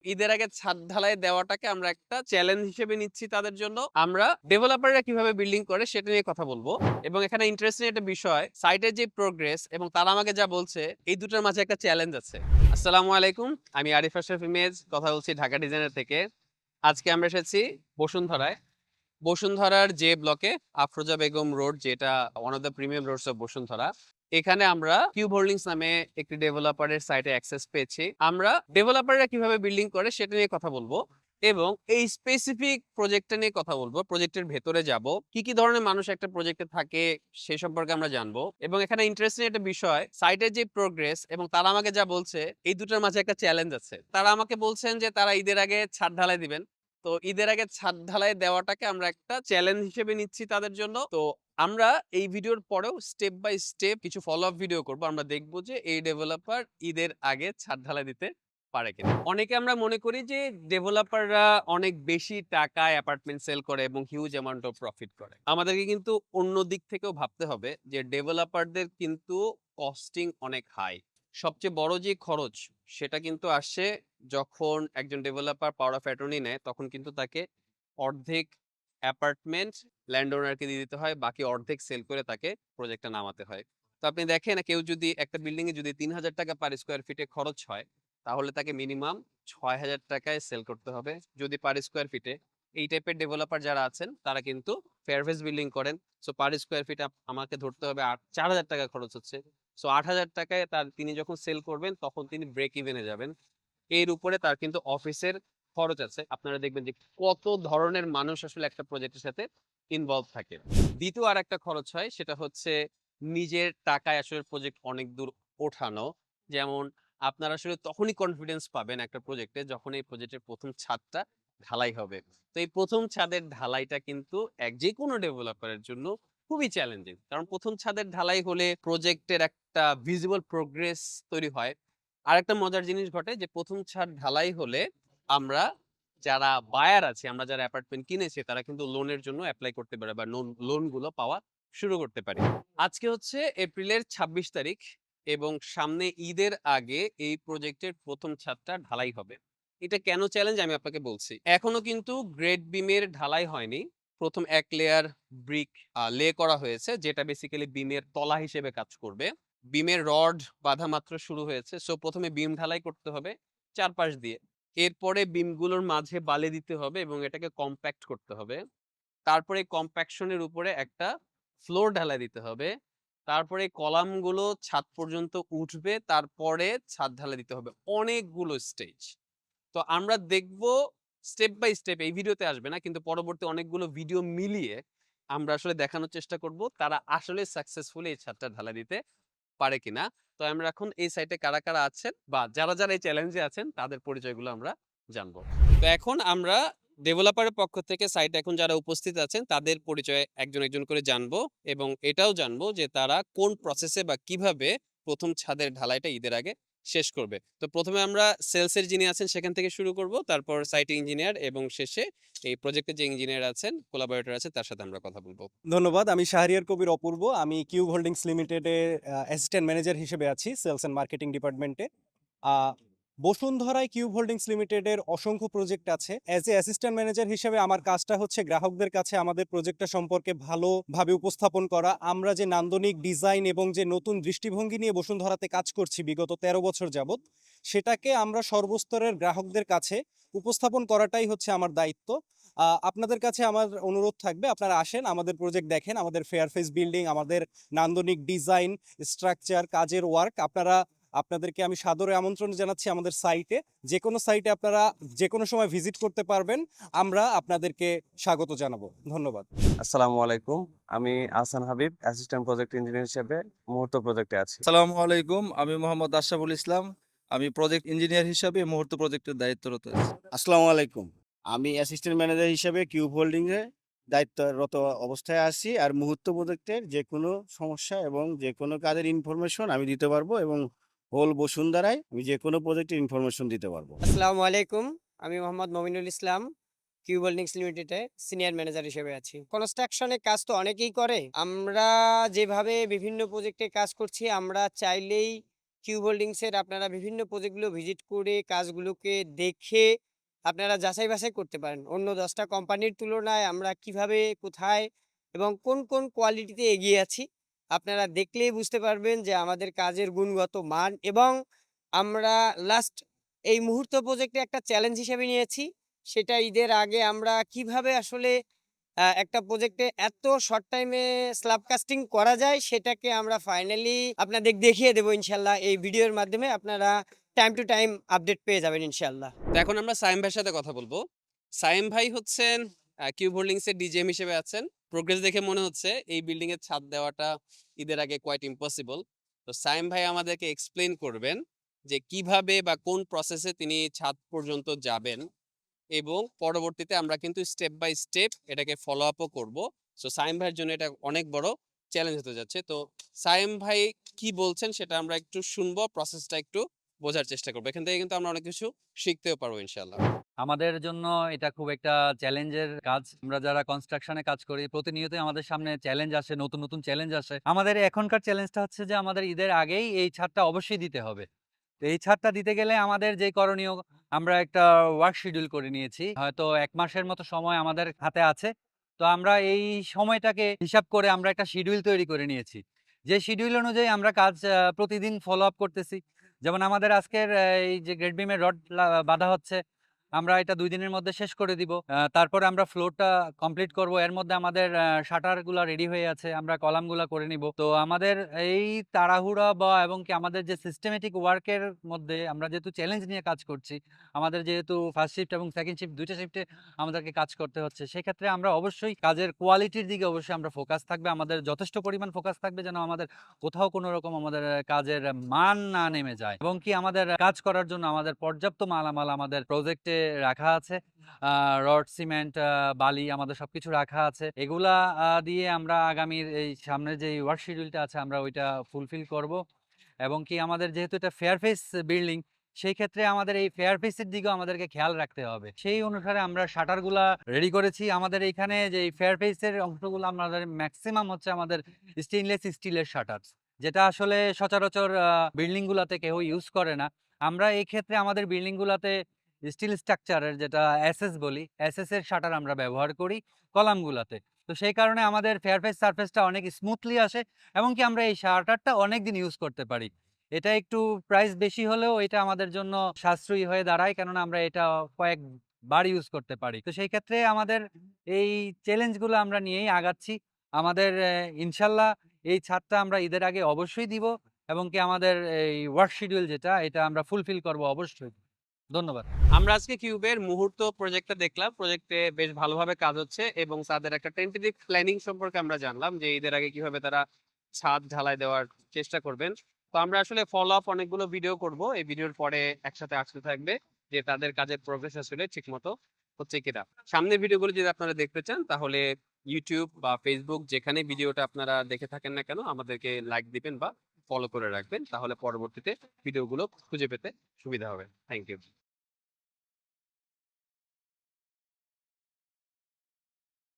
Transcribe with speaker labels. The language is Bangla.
Speaker 1: ঈদের আগে ছাদ ঢালাই দেওয়াটাকে আমরা একটা চ্যালেঞ্জ হিসেবে নিচ্ছি তাদের জন্য। আমরা ডেভেলপাররা কিভাবে বিল্ডিং করে সেটা নিয়ে কথা বলবো এবং এখানে ইন্টারেস্টিং একটা বিষয়, সাইটের যে প্রোগ্রেস এবং তারা আমাকে যা বলছে, এই দুটোর মাঝে একটা চ্যালেঞ্জ আছে। আসসালামু আলাইকুম, আমি আরিফ আশরাফ ইমেজ কথা বলছি ঢাকা ডিজাইনার থেকে। আজকে আমরা এসেছি বসুন্ধরায়। বসুন্ধরার যে ব্লকে আফরোজা বেগম রোড, যেটা one of the premium Rhodes of Bashundhara, এখানে আমরা কিউব হোল্ডিংস নামে একটি ডেভেলপারের সাইটে অ্যাক্সেস পেয়েছি। আমরা ডেভেলপাররা কিভাবে বিল্ডিং করে সেটা নিয়ে কথা বলবো এবং এই স্পেসিফিক প্রজেক্টটা নিয়ে কথা বলবো। প্রজেক্টের ভেতরে যাব, কি কি ধরনের মানুষ একটা প্রজেক্টে থাকে সে সম্পর্কে আমরা জানবো এবং এখানে ইন্টারেস্টিং একটা বিষয়, সাইটের যে প্রোগ্রেস এবং তারা আমাকে যা বলছে, এই দুটোর মাঝে একটা চ্যালেঞ্জ আছে। তারা আমাকে বলছেন যে তারা ঈদের আগে ছাদ ঢালাই দিবেন। তো ঈদের আগে ছাদ ঢালাই দেওয়াটাকে আমরা একটা চ্যালেঞ্জ হিসেবে নিচ্ছি তাদের জন্য। তো আমরা এই ভিডিওর পরেও স্টেপ বাই স্টেপ কিছু ফলো আপ ভিডিও করব। আমরা দেখব যে এই ডেভেলপার ঈদের আগে ছাদ ঢালাই দিতে পারে কিনা। অনেকে আমরা মনে করি যে ডেভেলপাররা অনেক বেশি টাকায় অ্যাপার্টমেন্ট সেল করে এবং হিউজ অ্যামাউন্ট অফ প্রফিট করে। আমাদেরকে কিন্তু অন্য দিক থেকেও ভাবতে হবে যে ডেভেলপারদের কিন্তু কস্টিং অনেক হাই। সবচেয়ে বড় যে খরচ সেটা কিন্তু আসে যখন একজন ডেভেলপার পাওয়ার অফ অ্যাটর্নি নেয়, তখন কিন্তু তাকে অর্ধেক অ্যাপার্টমেন্ট ল্যান্ড ওনারকে দিয়ে দিতে হয়, বাকি অর্ধেক সেল করে তাকে প্রজেক্টটা নামাতে হয়। তো আপনি দেখেন, কেউ যদি একটা বিল্ডিং এ যদি ৩,০০০ টাকা পার স্কোয়ার ফিটে খরচ হয়, তাহলে তাকে মিনিমাম ৬,০০০ টাকায় সেল করতে হবে যদি পার স্কোয়ার ফিটে। এই টাইপের ডেভেলপার যারা আছেন তারা কিন্তু ফেয়ারফেস বিল্ডিং করেন। সো পার স্কোয়ার ফিট আমাকে ধরতে হবে ৪,০০০ টাকা খরচ হচ্ছে। সো ৮,০০০ টাকায় তিনি যখন সেল করবেন তখন তিনি ব্রেক ইভেনে যাবেন। এর উপরে তার কিন্তু অফিসের খরচ আছে। আপনারা দেখবেন যে কত ধরনের মানুষ আসলে একটা প্রজেক্টের সাথে ইনভলভ থাকে। দ্বিতীয় আর একটা খরচ হয়, সেটা হচ্ছে নিজের টাকায় আসলে প্রজেক্ট অনেক দূর ওঠানো। যেমন আপনারা আসলে তখনই কনফিডেন্স পাবেন একটা প্রজেক্টে যখন এই প্রজেক্টের প্রথম ছাদটা ঢালাই হবে। তো এই প্রথম ছাদের ঢালাইটা কিন্তু যে কোনো ডেভেলপারের জন্য খুবই চ্যালেঞ্জিং, কারণ প্রথম ছাদের ঢালাই হলে প্রজেক্টের একটা ভিজিবল প্রোগ্রেস তৈরি হয়। আরেকটা মজার জিনিস ঘটে যে প্রথম ছাদ ঢালাই হলে আমরা যারা বায়ার আছে, আমরা যারা অ্যাপার্টমেন্ট কিনেছি, তারা কিন্তু লোনের জন্য অ্যাপ্লাই করতে পারে বা লোন গুলো পাওয়া শুরু করতে পারি। আজকে হচ্ছে এপ্রিলের ২৬ তারিখ এবং সামনে ঈদের আগে এই প্রজেক্টের প্রথম ছাদটা ঢালাই হবে। এটা কেন চ্যালেঞ্জ আমি আপনাকে বলছি। এখনো কিন্তু গ্রেড বিমের ঢালাই হয়নি। প্রথম এক লেয়ার ব্রিক লে করা হয়েছে, যেটা বেসিক্যালি বিমের তলা হিসেবে কাজ করবে। বিমের রড বাঁধা মাত্র শুরু হয়েছে। সো প্রথমে বিম ঢালাই করতে হবে চারপাশ দিয়ে। এরপরে বিমগুলোর মাঝে বালি দিতে হবে এবং এটাকে কম্প্যাক্ট করতে হবে। তারপরে কম্প্যাকশনের উপরে একটা ফ্লোর ঢালাই দিতে হবে। তারপরে কলামগুলো ছাদ পর্যন্ত উঠবে, তারপরে ছাদ ঢালাই দিতে হবে। অনেকগুলো স্টেজ। তো আমরা দেখব স্টেপ বাই স্টেপ, এই ভিডিওতে আসবে না কিন্তু পরবর্তী অনেকগুলো ভিডিও মিলিয়ে আমরা আসলে দেখানোর চেষ্টা করব তারা আসলে সাকসেসফুলি এই ছাদটা ঢালাই দিতে পারে কিনা। তো আমরা এখন এই সাইটে কারা কারা আছেন বা যারা যারা এই চ্যালেঞ্জে আছেন তাদের পরিচয়গুলো আমরা জানবো। তো এখন আমরা ডেভেলপারের পক্ষ থেকে সাইটে এখন যারা উপস্থিত আছেন তাদের পরিচয় একজন একজন করে জানবো এবং এটাও জানবো যে তারা কোন প্রসেসে বা কিভাবে প্রথম ছাদের ঢালাইটা ঈদের আগে শেষ করবে। তো প্রথমে আমরা সেলসের যিনি আছেন সেখান থেকে শুরু করব, তারপর সাইট ইঞ্জিনিয়ার এবং শেষে এই প্রজেক্টের যে ইঞ্জিনিয়ার আছেন, কোলাবোরেটর আছে, তার সাথে আমরা কথা বলবো।
Speaker 2: ধন্যবাদ। আমি শাহরিয়ার কবির অপূর্ব। আমি কিউব হোল্ডিংস লিমিটেডে অ্যাসিস্ট্যান্ট ম্যানেজার হিসেবে আছি সেলস অ্যান্ড মার্কেটিং ডিপার্টমেন্টে। বসুন্ধরায় কিউব হোল্ডিংস লিমিটেডের অসংখ্য প্রজেক্ট আছে। অ্যাজ এ অ্যাসিস্ট্যান্ট ম্যানেজার হিসেবে আমার কাজটা হচ্ছে গ্রাহকদের কাছে আমাদের প্রজেক্টটা সম্পর্কে ভালোভাবে উপস্থাপন করা। আমরা যে নান্দনিক ডিজাইন এবং যে নতুন দৃষ্টিভঙ্গি নিয়ে বসুন্ধরাতে কাজ করছি বিগত ১৩ বছর যাবৎ, সেটাকে আমরা সর্বস্তরের গ্রাহকদের কাছে উপস্থাপন করাটাই হচ্ছে আমার দায়িত্ব। আপনাদের কাছে আমার অনুরোধ থাকবে, আপনারা আসেন, আমাদের প্রজেক্ট দেখেন, আমাদের ফেয়ারফেস বিল্ডিং, আমাদের নান্দনিক ডিজাইন, স্ট্রাকচার, কাজের ওয়ার্ক। আপনাদেরকে আমি সাদরে আমন্ত্রণ জানাচ্ছি আমাদের সাইটে। যে কোনো সাইটে আপনারা যে কোনো সময় ভিজিট করতে পারবেন। আমরা আপনাদেরকে স্বাগত জানাবো। ধন্যবাদ।
Speaker 3: আসসালামু আলাইকুম। আমি Ahsan Habib, assistant project engineer হিসেবে মুহূর্ত প্রজেক্টে আছি।
Speaker 4: আসসালামু আলাইকুম। আমি মোহাম্মদ আশরাফুল ইসলাম। আমি প্রজেক্ট ইঞ্জিনিয়ার হিসাবে এই মুহূর্তে প্রজেক্টের দায়িত্বরত আছি।
Speaker 5: আসসালামু আলাইকুম। আমি অ্যাসিস্ট্যান্ট ম্যানেজার হিসেবে কিউব হোল্ডিং এ দায়িত্বরত অবস্থায় আছি। আর মুহূর্ত প্রজেক্টের যে কোনো সমস্যা এবং যে কোনো কাজের ইনফরমেশন আমি দিতে পারবো এবং হোল বসুন্ধরায় আমি যে কোনো প্রজেক্টের ইনফরমেশন দিতে পারবো।
Speaker 6: আসসালামু আলাইকুম। আমি মোহাম্মদ মমিনুল ইসলাম, কিউব হোল্ডিংস লিমিটেডে সিনিয়র ম্যানেজার হিসেবে আছি। কনস্ট্রাকশনের কাজ তো অনেকেই করে। আমরা যেভাবে বিভিন্ন প্রজেক্টে কাজ করছি, আমরা চাইলেই কিউব হোল্ডিংসের আপনারা বিভিন্ন প্রজেক্টগুলো ভিজিট করে কাজগুলোকে দেখে আপনারা যাচাই বাছাই করতে পারেন। অন্য 10টা কোম্পানির তুলনায় আমরা কিভাবে, কোথায় এবং কোন, কোন কোয়ালিটিতে এগিয়ে আছি আপনারা দেখলেই বুঝতে পারবেন যে আমাদের কাজের গুণগত মান এবং আমরা লাস্ট এই মুহূর্ত প্রজেক্টে একটা চ্যালেঞ্জ হিসেবে নিয়েছি। সেটা ঈদের আগে আমরা কিভাবে আসলে একটা প্রজেক্টে এত শর্ট টাইমে স্ল্যাব কাস্টিং করা যায় সেটাকে আমরা ফাইনালি আপনাদের দেখিয়ে দেবো ইনশাল্লাহ। এই ভিডিওর মাধ্যমে আপনারা টাইম টু টাইম আপডেট পেয়ে যাবেন ইনশাল্লাহ।
Speaker 1: তো এখন আমরা সায়েম ভাইয়ের সাথে কথা বলবো। সায়েম ভাই হচ্ছেন কিউব হোল্ডিংস এর ডিজিএম হিসেবে আছেন। প্রোগ্রেস দেখে মনে হচ্ছে এই বিল্ডিং এর ছাদ দেওয়াটা ঈদের আগে কোয়াইট ইম্পসিবল। তো সায়েম ভাই আমাদেরকে এক্সপ্লেইন করবেন যে কিভাবে বা কোন প্রসেসে তিনি ছাদ পর্যন্ত যাবেন এবং পরবর্তীতে আমরা কিন্তু স্টেপ বাই স্টেপ এটাকে ফলো আপও করবো। সো সায়েম ভাইয়ের জন্য এটা অনেক বড় চ্যালেঞ্জ হতে যাচ্ছে। তো সায়েম ভাই কি বলছেন সেটা আমরা একটু শুনবো, প্রসেসটা একটু বোঝার চেষ্টা করবো। এখান থেকে কিন্তু আমরা অনেক কিছু শিখতেও পারবো ইনশাল্লাহ।
Speaker 7: আমাদের জন্য এটা খুব একটা চ্যালেঞ্জের কাজ। আমরা যারা কনস্ট্রাকশনে কাজ করি প্রতিনিয়তই আমাদের সামনে চ্যালেঞ্জ আসে, নতুন, নতুন চ্যালেঞ্জ আসে। আমাদের এখনকার চ্যালেঞ্জটা হচ্ছে যে আমাদের ঈদের আগেই এই ছাদটা অবশ্যই দিতে হবে। তো এই ছাদটা দিতে গেলে আমাদের যে করণীয় আমরা একটা ওয়ার্ক শিডিউল করে নিয়েছি। হয়তো ১ মাসের মতো সময় আমাদের হাতে আছে। তো আমরা এই সময়টাকে হিসাব করে আমরা একটা শিডিউল তৈরি করে নিয়েছি। যে শিডিউল অনুযায়ী আমরা কাজ প্রতিদিন ফলো আপ করতেছি। যেমন আমাদের আজকের এই যে গ্রেড বিমের রড বাঁধা হচ্ছে, আমরা এটা ২ দিনের মধ্যে শেষ করে দিব। তারপরে আমরা ফ্লোরটা কমপ্লিট করব। এর মধ্যে আমাদের শাটারগুলা রেডি হয়ে আছে। আমরা কলামগুলা করে নিব। তো আমাদের এই তাড়াহুড়া বা এবং কি আমাদের যে সিস্টেমেটিক ওয়ার্কের মধ্যে আমরা যেহেতু চ্যালেঞ্জ নিয়ে কাজ করছি, আমাদের যেহেতু ফার্স্ট শিফট এবং সেকেন্ড শিফট ২ টা শিফটে আমাদেরকে কাজ করতে হচ্ছে। সেক্ষেত্রে আমরা অবশ্যই কাজের কোয়ালিটির দিকে অবশ্যই আমরা ফোকাস থাকবে। আমাদের যথেষ্ট পরিমাণ ফোকাস থাকবে যেন আমাদের কোথাও কোনো রকম আমাদের কাজের মান না নেমে যায় এবং কি আমাদের কাজ করার জন্য আমাদের পর্যাপ্ত মালামাল আমাদের প্রজেক্টে রাখা আছে। রড, সিমেন্ট, বালি আমাদের সবকিছু রাখা আছে। এগুলা দিয়ে আমরা আগামীর এই সামনের যে ওয়ার্ক শিডিউলটা আছে আমরা ওইটা ফুলফিল করব এবং কি আমাদের যেহেতু এটা ফেয়ার ফেস বিল্ডিং সেই ক্ষেত্রে আমাদের এই ফেয়ার ফেসের দিকেও আমাদেরকে খেয়াল রাখতে হবে। সেই অনুসারে আমরা শাটারগুলা রেডি করেছি। আমাদের এইখানে যে এই ফেয়ার ফেসের অংশগুলো আমাদের ম্যাক্সিমাম হচ্ছে আমাদের স্টেইনলেস স্টিলের শাটার। যেটা আসলে সচরাচর বিল্ডিং গুলাতে কেউ ইউজ করে না। আমরা এই ক্ষেত্রে আমাদের বিল্ডিং গুলাতে স্টিল স্ট্রাকচারের যেটা এসএস বলি, এসএস এর শাটার আমরা ব্যবহার করি কলামগুলাতে। তো সেই কারণে আমাদের ফেয়ারফেস সারফেসটা অনেক স্মুথলি আসে এবং কি আমরা এই শাটারটা অনেকদিন ইউজ করতে পারি। এটা একটু প্রাইস বেশি হলেও এটা আমাদের জন্য সাশ্রয়ী হয়ে দাঁড়ায়। কেননা আমরা এটা কয়েকবার ইউজ করতে পারি। তো সেই ক্ষেত্রে আমাদের এই চ্যালেঞ্জগুলো আমরা নিয়েই আগাচ্ছি। আমাদের ইনশাল্লাহ এই ছাদটা আমরা ঈদের আগে অবশ্যই দিব এবং কি আমাদের এই ওয়ার্ক শিডিউল যেটা এটা আমরা ফুলফিল করব অবশ্যই। ধন্যবাদ।
Speaker 1: আমরা আজকে কিউবের মুহূর্ত প্রজেক্টটা দেখলাম। প্রজেক্টে বেশ ভালোভাবে কাজ হচ্ছে এবং তাদের একটা টেন্টেটিভ প্ল্যানিং সম্পর্কে আমরা জানলাম যে ঈদের আগে কিভাবে তারা ছাদ ঢালাই দেওয়ার চেষ্টা করবেন। তো আমরা আসলে ফলো আপ অনেকগুলো ভিডিও করব। এই ভিডিওর পরে একসাথে আসতে থাকবে যে তাদের কাজের প্রোগ্রেস আসলে ঠিকমতো হচ্ছে কিনা। সামনের ভিডিওগুলো যদি আপনারা দেখতে চান তাহলে ইউটিউব বা ফেসবুক যেখানে ভিডিওটা আপনারা দেখে থাকেন না কেন আমাদেরকে লাইক দিবেন বা ফলো করে রাখবেন, তাহলে পরবর্তীতে ভিডিওগুলো খুঁজে পেতে সুবিধা হবে। Thank you.